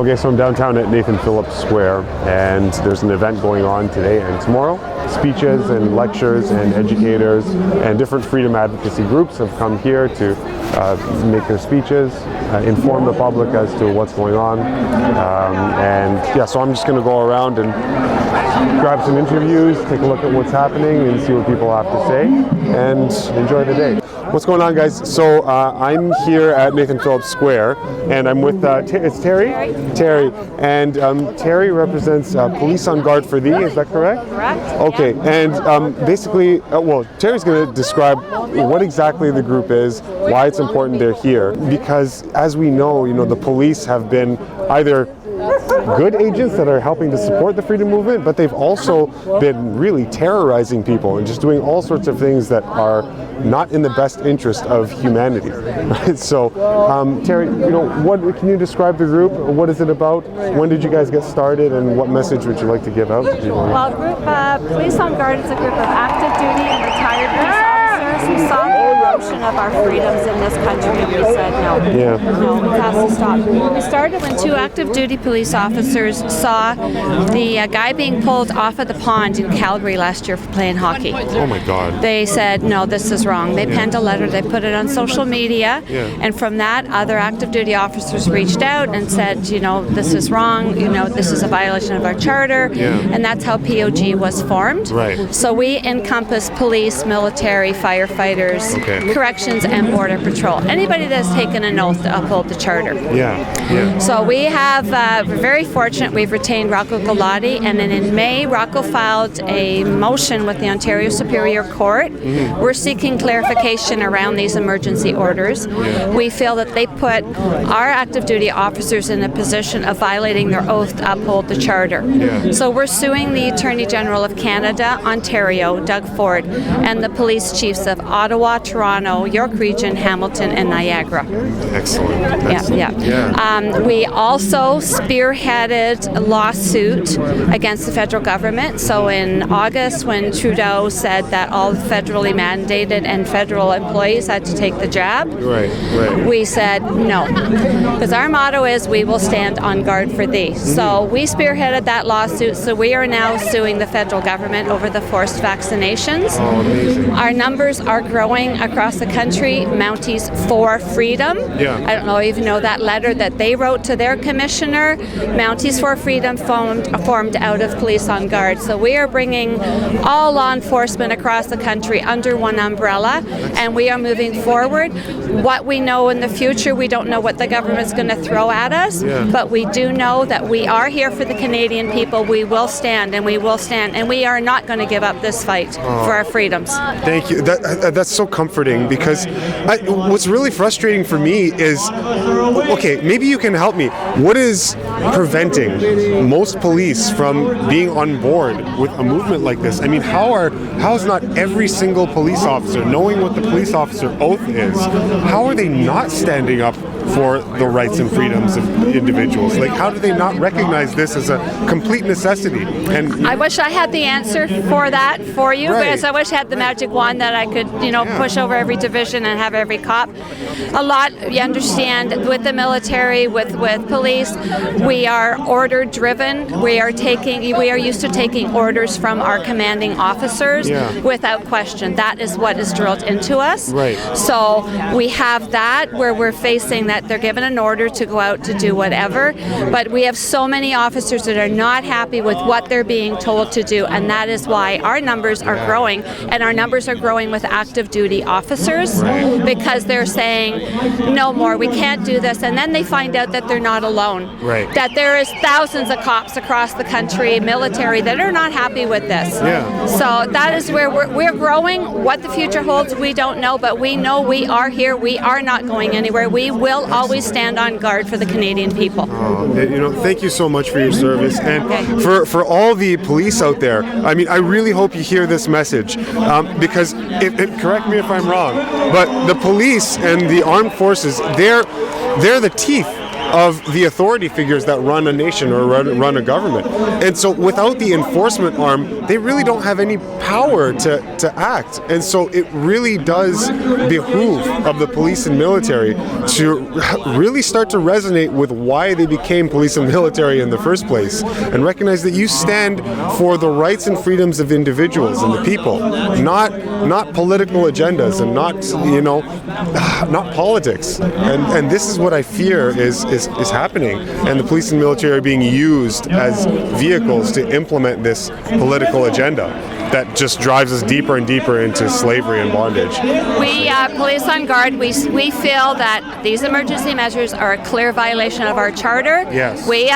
Okay, so I'm downtown at Nathan Phillips Square, and there's an event going on today and tomorrow. Speeches and lectures and educators and different freedom advocacy groups have come here to make their speeches, inform the public as to what's going on. So I'm just going to go around and grab some interviews, take a look at what's happening and see what people have to say, and enjoy the day. What's going on, guys? So I'm here at Nathan Phillips Square, and I'm with it's Terry? Terry. And Terry represents Police on Guard for Thee, is that correct? Correct. Okay, and basically, Terry's going to describe what exactly the group is, why it's important they're here, because as we know, the police have been either good agents that are helping to support the freedom movement, but they've also been really terrorizing people and just doing all sorts of things that are not in the best interest of humanity. Right? So, Terry, what can you describe the group? What is it about? When did you guys get started, and what message would you like to give out to people? Well, Police on Guard is a group of active duty and retired police officers who saw the erosion of our freedoms in this country, and we said no. No, it has to stop. We started when 2 active duty police officers saw the guy being pulled off of the pond in Calgary last year for playing hockey. Oh my God. They said, no, this is wrong. They penned a letter, they put it on social media, and from that, other active duty officers reached out and said, this is wrong, this is a violation of our charter, and that's how POG was formed. Right. So we encompass police, military, firefighters, corrections, and border patrol. Anybody that's taken an oath to uphold the charter. So we have, we're very fortunate, we've retained Rocco Galati, and then in May, Rocco filed a motion with the Ontario Superior Court. We're seeking clarification around these emergency orders. We feel that they put our active duty officers in a position of violating their oath to uphold the charter. So we're suing the Attorney General of Canada, Ontario, Doug Ford, and the police chiefs of Ottawa, Toronto, York Region, Hamilton, and Niagara. Excellent. We also spearheaded a lawsuit against the federal government. So in August, when Trudeau said that all federally mandated and federal employees had to take the jab, we said no, because our motto is we will stand on guard for thee. So we spearheaded that lawsuit. So we are now suing the federal government over the forced vaccinations. Our numbers are growing across the country. Mounties for Freedom. I don't know if you know that letter that they wrote to their commissioner. Mounties for Freedom formed out of Police on Guard. So we are bringing all law enforcement across the country under one umbrella, and we are moving forward. What we know in the future, we don't know what the government's going to throw at us, but we do know that we are here for the Canadian people. We will stand, and we will stand, and we are not going to give up this fight for our freedoms. Thank you. That's so comforting, because what's really frustrating for me is, maybe you can help me. What is preventing most police from being on board with a movement like this? I mean, how is not every single police officer, knowing what the police officer oath is, how are they not standing up for the rights and freedoms of individuals? Like, how do they not recognize this as a complete necessity? And I wish I had the answer for that for you, because I wish I had the magic wand that I could, push over every division and have every cop. A lot, you understand, with the military, with police, we are order driven. We are used to taking orders from our commanding officers without question. That is what is drilled into us. So we have that where we're facing that they're given an order to go out to do whatever, but we have so many officers that are not happy with what they're being told to do, and that is why our numbers are growing, and our numbers are growing with active duty officers, because they're saying no more, we can't do this, and then they find out that they're not alone, that there is thousands of cops across the country, military, that are not happy with this. So that is where we're growing. What the future holds, we don't know, but we know we are here. We are not going anywhere. We will always stand on guard for the Canadian people. Thank you so much for your service, and for all the police out there. I mean, I really hope you hear this message, because correct me if I'm wrong, but the police and the armed forces, they're the teeth of the authority figures that run a nation or run a government. And so without the enforcement arm, they really don't have any power to act. And so it really does behoove of the police and military really start to resonate with why they became police and military in the first place, and recognize that you stand for the rights and freedoms of individuals and the people, not political agendas, and not politics. And this is what I fear is happening, and the police and military are being used as vehicles to implement this political agenda that just drives us deeper and deeper into slavery and bondage. We, Police on Guard, we feel that these emergency measures are a clear violation of our charter. Yes. We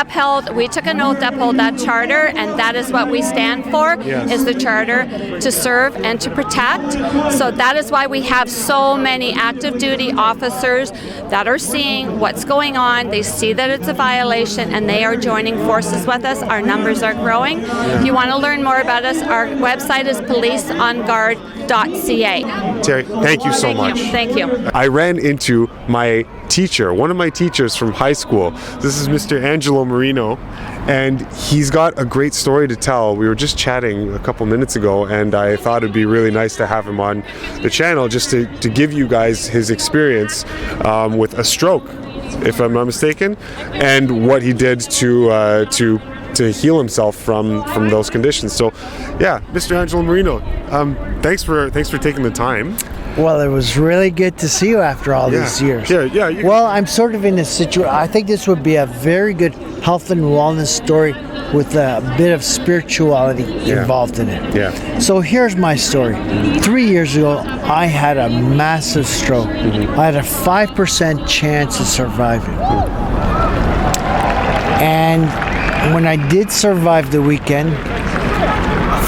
took an oath to uphold that charter, and that is what we stand for, Yes. is the charter to serve and to protect. So that is why we have so many active duty officers that are seeing what's going on. They see that it's a violation, and they are joining forces with us. Our numbers are growing. If you want to learn more about us, our website is policeonguard.ca. Terry, thank you so much. Thank you. I ran into my teacher, one of my teachers from high school. This is Mr. Angelo Marino, and he's got a great story to tell. We were just chatting a couple minutes ago, and I thought it'd be really nice to have him on the channel just to give you guys his experience with a stroke, if I'm not mistaken, and what he did to heal himself from those conditions. So, yeah, Mr. Angelo Marino, thanks for taking the time. Well, it was really good to see you after all these years. Yeah. Well, I'm sort of in a situation. I think this would be a very good health and wellness story with a bit of spirituality involved in it. Yeah. So here's my story. 3 years ago, I had a massive stroke. I had a 5% chance of surviving. And when I did survive the weekend,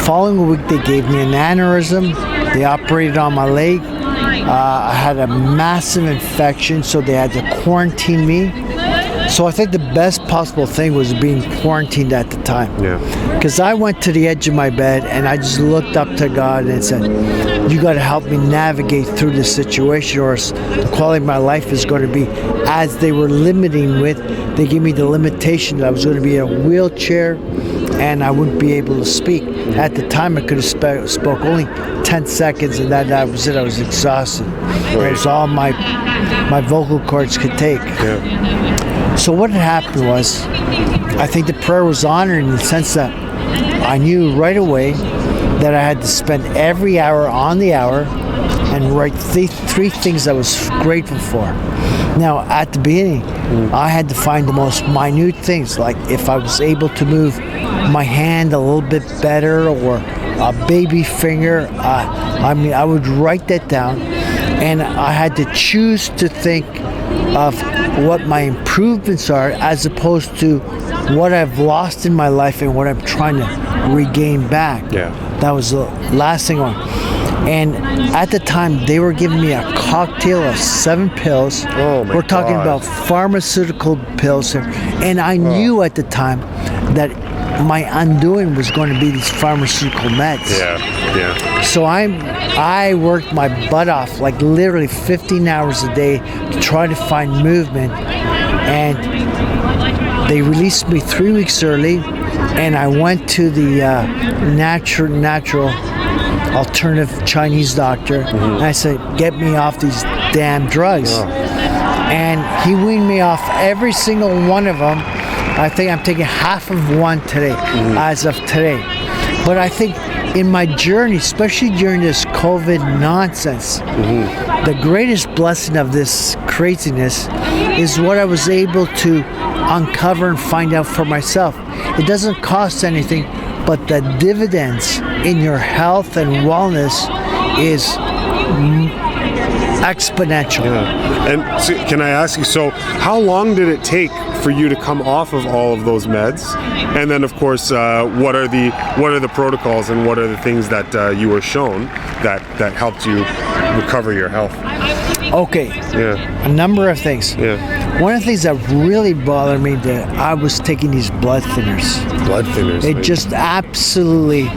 following week they gave me an aneurysm. They operated on my leg. I had a massive infection, so they had to quarantine me. So I think the best possible thing was being quarantined at the time. Yeah. Because I went to the edge of my bed and I just looked up to God and said, you got to help me navigate through this situation, or else the quality of my life is going to be as they were limiting with. They gave me the limitation that I was going to be in a wheelchair and I wouldn't be able to speak. At the time, I could have spoke only 10 seconds, and that was it. I was exhausted. It was all my vocal cords could take. Yeah. So what had happened was, I think the prayer was honored in the sense that I knew right away that I had to spend every hour on the hour and write three things I was grateful for. Now, at the beginning, I had to find the most minute things, like if I was able to move my hand a little bit better, or a baby finger. I would write that down, and I had to choose to think of what my improvements are as opposed to what I've lost in my life and what I'm trying to regain back. Yeah. That was the last thing on. And at the time, they were giving me a cocktail of 7 pills. Oh my We're talking God. about pharmaceutical pills here. And I knew at the time that my undoing was going to be these pharmaceutical meds. Yeah. So I worked my butt off, like literally 15 hours a day, to try to find movement. And they released me 3 weeks early, and I went to the natural alternative Chinese doctor, and I said, get me off these damn drugs. And he weaned me off every single one of them. I think I'm taking half of one today, as of today. But I think in my journey, especially during this COVID nonsense, the greatest blessing of this craziness is what I was able to uncover and find out for myself. It doesn't cost anything, but the dividends in your health and wellness is exponential. Yeah. And so, can I ask you, so how long did it take for you to come off of all of those meds? And then, of course, what are the protocols and what are the things that you were shown that helped you recover your health? Okay. Yeah. A number of things. Yeah. One of the things that really bothered me, that I was taking these blood thinners. Blood thinners. It just absolutely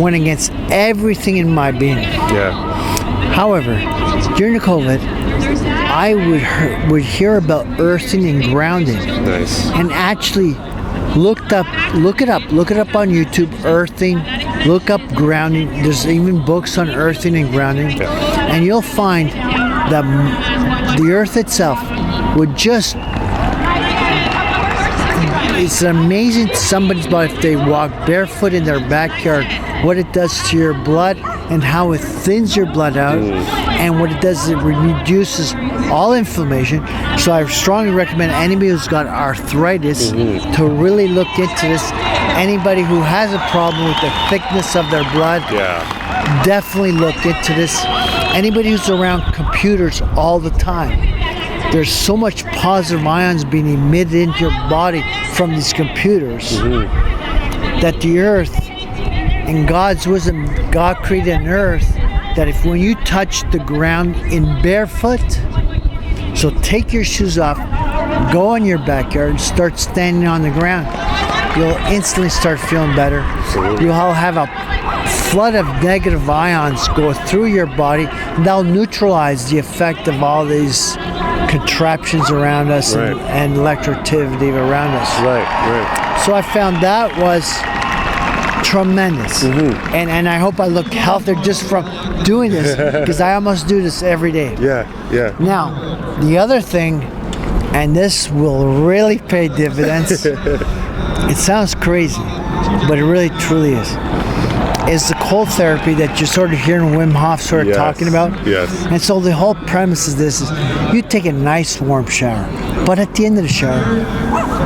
went against everything in my being. Yeah. However, during the COVID, I would hear about earthing and grounding. Nice. And actually look it up on YouTube, earthing, look up grounding. There's even books on earthing and grounding. Yeah. And you'll find the earth itself would just, it's amazing to somebody's body if they walk barefoot in their backyard, what it does to your blood and how it thins your blood out, and what it does is it reduces all inflammation. So I strongly recommend anybody who's got arthritis to really look into this. Anybody who has a problem with the thickness of their blood, definitely look into this. Anybody who's around computers all the time, there's so much positive ions being emitted into your body from these computers that the earth, in God's wisdom, God created an earth that if when you touch the ground in barefoot, so take your shoes off, go in your backyard and start standing on the ground, you'll instantly start feeling better. You'll have a flood of negative ions go through your body, and they'll neutralize the effect of all these contraptions around us and electricity around us. Right. So I found that was tremendous. And I hope I look healthier just from doing this, because I almost do this every day. Yeah. Now, the other thing, and this will really pay dividends, it sounds crazy, but it really truly is the cold therapy that you're sort of hearing Wim Hof sort of talking about. Yes. And so the whole premise of this is you take a nice warm shower, but at the end of the shower,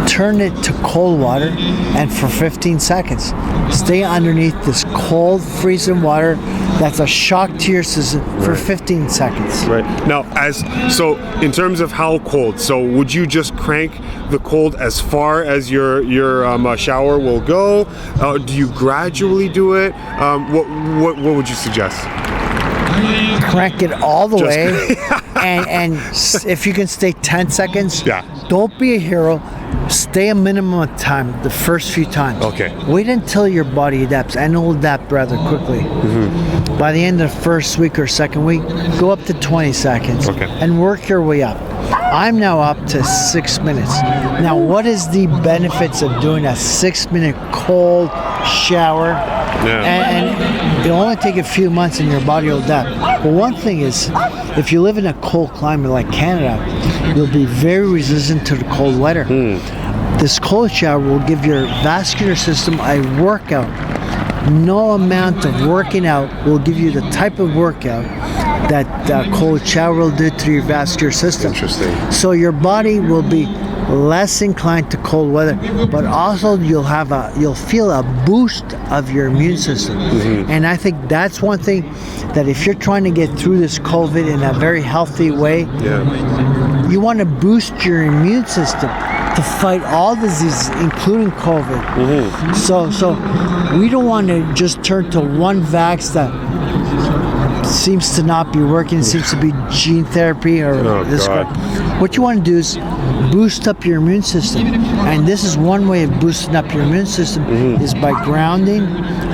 turn it to cold water, and for 15 seconds, stay underneath this cold, freezing water that's a shock to your system for 15 seconds. Right. Now, so in terms of how cold, so would you just crank the cold as far as your shower will go? Do you gradually do it? What would you suggest? Crank it all the way, and if you can stay 10 seconds, don't be a hero. Stay a minimum of time the first few times. Okay. Wait until your body adapts, and it'll adapt rather quickly. By the end of the first week or second week, go up to 20 seconds and work your way up. I'm now up to 6 minutes. Now, what is the benefits of doing a 6-minute cold shower? And it'll only take a few months and your body will adapt. But one thing is, if you live in a cold climate like Canada, you'll be very resistant to the cold weather. This cold shower will give your vascular system a workout. No amount of working out will give you the type of workout that cold shower will do to your vascular system. Interesting. So your body will be less inclined to cold weather, but also you'll feel a boost of your immune system. And I think that's one thing that if you're trying to get through this COVID in a very healthy way, you want to boost your immune system to fight all diseases, including COVID. So we don't want to just turn to one vax that seems to not be working. It seems to be gene therapy or this. What you want to do is boost up your immune system, and this is one way of boosting up your immune system is by grounding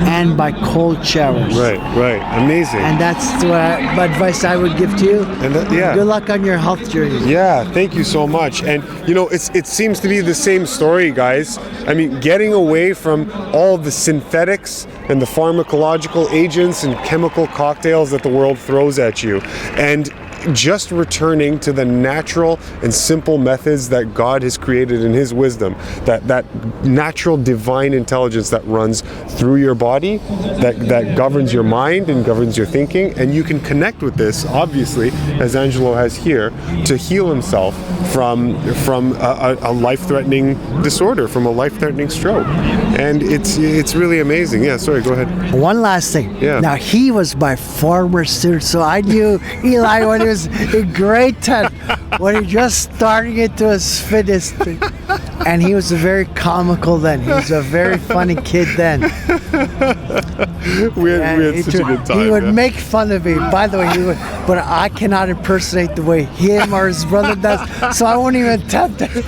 and by cold showers. Right. Amazing. And that's the advice I would give to you. And good luck on your health journey. Yeah, thank you so much. And it seems to be the same story, guys. I mean, getting away from all the synthetics and the pharmacological agents and chemical cocktails that the world throws at you, and just returning to the natural and simple methods that God has created in His wisdom, that natural divine intelligence that runs through your body, that governs your mind and governs your thinking. And you can connect with this, obviously, as Angelo has here, to heal himself from a life-threatening disorder, from a life-threatening stroke. And it's really amazing. Yeah, sorry, go ahead. One last thing. Yeah. Now, he was my former student, so I knew Eli when he was in grade 10, when he just starting into his fitness thing. And he was very comical then. He was a very funny kid then. We had such a good time. He would make fun of me. By the way, but I cannot impersonate the way him or his brother does, so I won't even attempt it.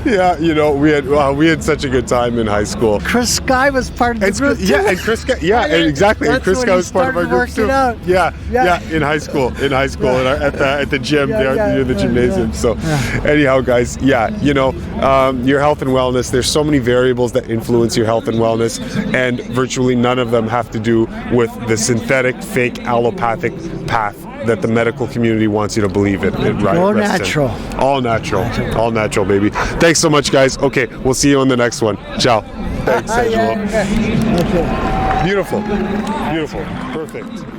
Yeah, we had such a good time in high school. Chris Sky was part of the group. And Chris Sky, exactly. And Chris Sky was part of our group too. Yeah, in high school, at the gym, near the gymnasium. So, anyhow, guys, your health and wellness. There's so many variables that influence your health and wellness, and virtually none of them have to do with the synthetic, fake, allopathic path that the medical community wants you to believe in. All natural. All natural. All natural, baby. Thanks so much, guys. Okay, we'll see you on the next one. Ciao. Thanks, Angelo. Okay. Beautiful. Beautiful. Perfect.